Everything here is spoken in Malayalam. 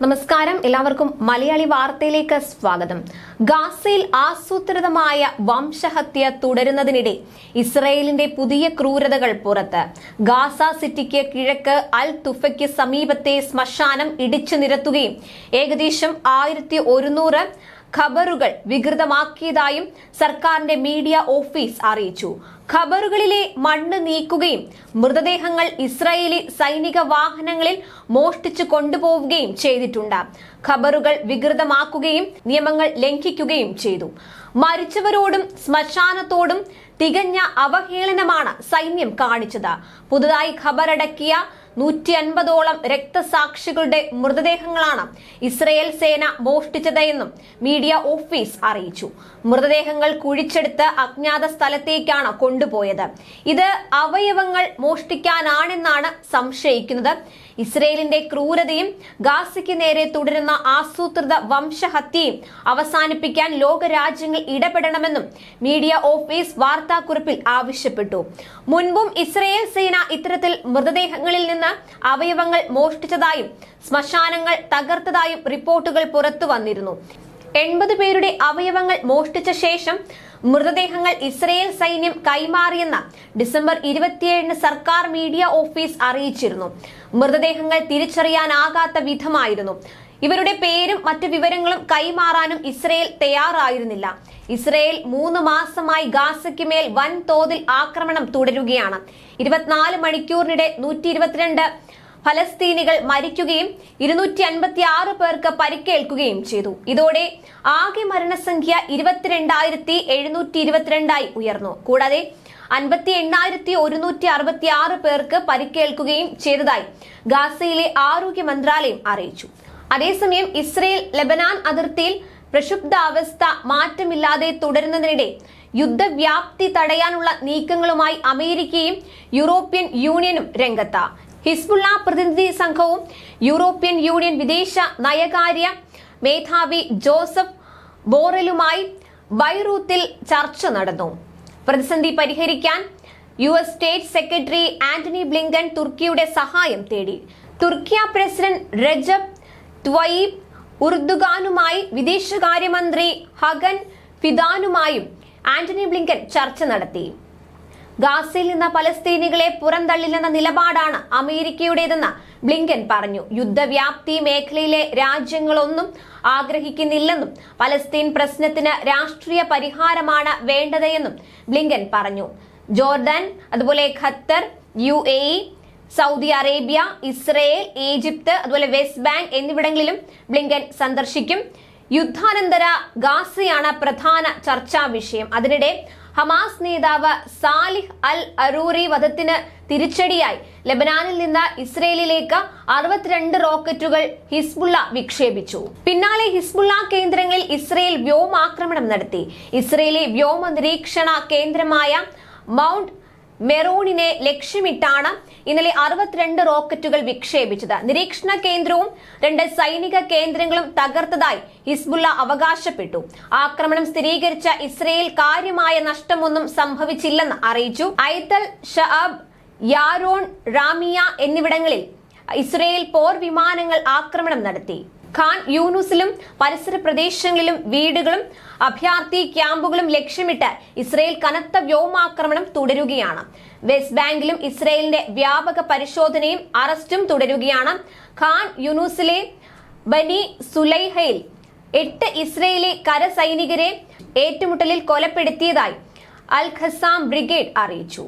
നമസ്കാരം, എല്ലാവർക്കും മലയാളി വാർത്തയിലേക്ക് സ്വാഗതം. ഗാസയിൽ ആസൂത്രിതമായ വംശഹത്യ തുടരുന്നതിനിടെ ഇസ്രയേലിന്റെ പുതിയ ക്രൂരതകൾ പുറത്ത്. ഗാസ സിറ്റിക്ക് കിഴക്ക് അൽ തുഫയ്ക്ക് സമീപത്തെ ശ്മശാനം ഇടിച്ചു നിരത്തുകയും ഏകദേശം 1100 ഖബറുകൾ വികൃതമാക്കിയതായും സർക്കാരിന്റെ മീഡിയ ഓഫീസ് അറിയിച്ചു. ഖബറുകളിലെ മണ്ണ് നീക്കുകയും മൃതദേഹങ്ങൾ ഇസ്രായേലി സൈനിക വാഹനങ്ങളിൽ മോഷ്ടിച്ചു കൊണ്ടുപോവുകയും ചെയ്തിട്ടുണ്ട്. ഖബറുകൾ വികൃതമാക്കുകയും നിയമങ്ങൾ ലംഘിക്കുകയും ചെയ്തു. മരിച്ചവരോടും ശ്മശാനത്തോടും തികഞ്ഞ അവഹേളനമാണ് സൈന്യം കാണിച്ചത്. പുതുതായി ഖബറടക്കിയ 150ഓളം രക്തസാക്ഷികളുടെ മൃതദേഹങ്ങളാണ് ഇസ്രയേൽ സേന മോഷ്ടിച്ചത് എന്നും മീഡിയ ഓഫീസ് അറിയിച്ചു. മൃതദേഹങ്ങൾ കുഴിച്ചെടുത്ത് അജ്ഞാത സ്ഥലത്തേക്കാണ് കൊണ്ടുപോയത്. ഇത് അവയവങ്ങൾ മോഷ്ടിക്കാനാണെന്നാണ് സംശയിക്കുന്നത്. ഇസ്രയേലിന്റെ ക്രൂരതയും ഗാസയ്ക്ക് നേരെ തുടരുന്ന ആസൂത്രിത വംശഹത്യയും അവസാനിപ്പിക്കാൻ ലോകരാജ്യങ്ങൾ ഇടപെടണമെന്നും മീഡിയ ഓഫീസ് വാർത്താക്കുറിപ്പിൽ ആവശ്യപ്പെട്ടു. മുൻപും ഇസ്രയേൽ സേന ഇത്തരത്തിൽ മൃതദേഹങ്ങളിൽ നിന്ന് അവയവങ്ങൾ മോഷ്ടിച്ചതായും ശ്മശാനങ്ങൾ തകർത്തതായും റിപ്പോർട്ടുകൾ പുറത്തു വന്നിരുന്നു. 80 പേരുടെ അവയവങ്ങൾ മോഷ്ടിച്ച ശേഷം മൃതദേഹങ്ങൾ ഇസ്രയേൽ സൈന്യം കൈമാറിയെന്ന് ഡിസംബർ 27-ന് സർക്കാർ മീഡിയ ഓഫീസ് അറിയിച്ചിരുന്നു. മൃതദേഹങ്ങൾ തിരിച്ചറിയാനാകാത്ത വിധമായിരുന്നു. ഇവരുടെ പേരും മറ്റു വിവരങ്ങളും കൈമാറാനും ഇസ്രയേൽ തയ്യാറായിരുന്നില്ല. ഇസ്രയേൽ 3 മാസമായി ഗാസയ്ക്ക് മേൽ വൻതോതിൽ ആക്രമണം തുടരുകയാണ്. 24 മണിക്കൂറിനിടെ 122 ഫലസ്തീനികൾ മരിക്കുകയും 256 പേർക്ക് പരിക്കേൽക്കുകയും ചെയ്തു. ഇതോടെ ആകെ മരണസംഖ്യ 22,722 ഉയർന്നു. കൂടാതെ 58,166 പേർക്ക് പരിക്കേൽക്കുകയും ചെയ്തതായി ഗാസയിലെ ആരോഗ്യ മന്ത്രാലയം അറിയിച്ചു. അതേസമയം ഇസ്രയേൽ ലെബനാൻ അതിർത്തിയിൽ പ്രക്ഷുബ്ധാവസ്ഥ മാറ്റമില്ലാതെ തുടരുന്നതിനിടെ യുദ്ധവ്യാപ്തി തടയാനുള്ള നീക്കങ്ങളുമായി അമേരിക്കയും യൂറോപ്യൻ യൂണിയനും രംഗത്ത്. ഹിസ്ബുള്ള പ്രതിനിധി സംഘവും യൂറോപ്യൻ യൂണിയൻ വിദേശ നയകാര്യ മേധാവി ജോസഫ് ബോറലുമായി ബൈറൂത്തിൽ ചർച്ച നടന്നു. പ്രതിസന്ധി പരിഹരിക്കാൻ US state secretary Antony Blinken തുർക്കിയുടെ സഹായം തേടി. തുർക്കി പ്രസിഡന്റ് റജബ് ത്വയ്യിബ് ഉർദുഗാനുമായി വിദേശകാര്യമന്ത്രി ഹഗൻ ഫിദാനുമായും ആന്റണി ബ്ലിങ്കൻ ചർച്ച നടത്തി. ഗാസയിൽ നിന്ന് പലസ്തീനികളെ പുറന്തള്ളില്ലെന്ന നിലപാടാണ് അമേരിക്കയുടേതെന്ന് ബ്ലിങ്കൻ പറഞ്ഞു. യുദ്ധവ്യാപ്തി മേഖലയിലെ രാജ്യങ്ങളൊന്നും ആഗ്രഹിക്കുന്നില്ലെന്നും പലസ്തീൻ പ്രശ്നത്തിന് രാഷ്ട്രീയ പരിഹാരമാണ് വേണ്ടത് എന്നും ബ്ലിങ്കൻ പറഞ്ഞു. ജോർഡൻ, അതുപോലെ Qatar, UAE, Saudi Arabia, Israel, Egypt, അതുപോലെ വെസ്റ്റ് ബാങ്ക് എന്നിവിടങ്ങളിലും ബ്ലിങ്കൻ സന്ദർശിക്കും. യുദ്ധാനന്തര ഗാസയാണ് പ്രധാന ചർച്ചാ വിഷയം. അതിനിടെ ഹമാസ് നേതാവ് സാലിഹ് അൽ അറൂറി വധത്തിന് തിരിച്ചടിയായി ലെബനാനിൽ നിന്ന് ഇസ്രയേലിലേക്ക് 62 റോക്കറ്റുകൾ ഹിസ്ബുള്ള വിക്ഷേപിച്ചു. പിന്നാലെ ഹിസ്ബുള്ള കേന്ദ്രങ്ങളിൽ ഇസ്രയേൽ വ്യോമാക്രമണം നടത്തി. ഇസ്രയേലി വ്യോമ നിരീക്ഷണ കേന്ദ്രമായ മൗണ്ട് മെറോണിനെ ലക്ഷ്യമിട്ടാണ് ഇന്നലെ 62 റോക്കറ്റുകൾ വിക്ഷേപിച്ചത്. നിരീക്ഷണ കേന്ദ്രവും 2 സൈനിക കേന്ദ്രങ്ങളും തകർത്തതായി ഹിസ്ബുള്ള അവകാശപ്പെട്ടു. ആക്രമണം സ്ഥിരീകരിച്ച ഇസ്രയേൽ കാര്യമായ നഷ്ടമൊന്നും സംഭവിച്ചില്ലെന്ന് അറിയിച്ചു. ഐത്തൽ ഷഅബ്, യാരോൺ, റാമിയ എന്നിവിടങ്ങളിൽ ഇസ്രയേൽ പോർ വിമാനങ്ങൾ ആക്രമണം നടത്തി. ഖാൻ യൂനുസിലും പരിസര പ്രദേശങ്ങളിലും വീടുകളും അഭയാർത്ഥി ക്യാമ്പുകളും ലക്ഷ്യമിട്ട് ഇസ്രയേൽ കനത്ത വ്യോമാക്രമണം തുടരുകയാണ്. വെസ്റ്റ് ബാങ്കിലും ഇസ്രയേലിന്റെ വ്യാപക പരിശോധനയും അറസ്റ്റും തുടരുകയാണ്. ഖാൻ യൂനുസിലെ ബനി സുലൈഹയിൽ 8 ഇസ്രയേലി കരസൈനികരെ ഏറ്റുമുട്ടലിൽ കൊലപ്പെടുത്തിയതായി അൽ ഖസാം ബ്രിഗേഡ് അറിയിച്ചു.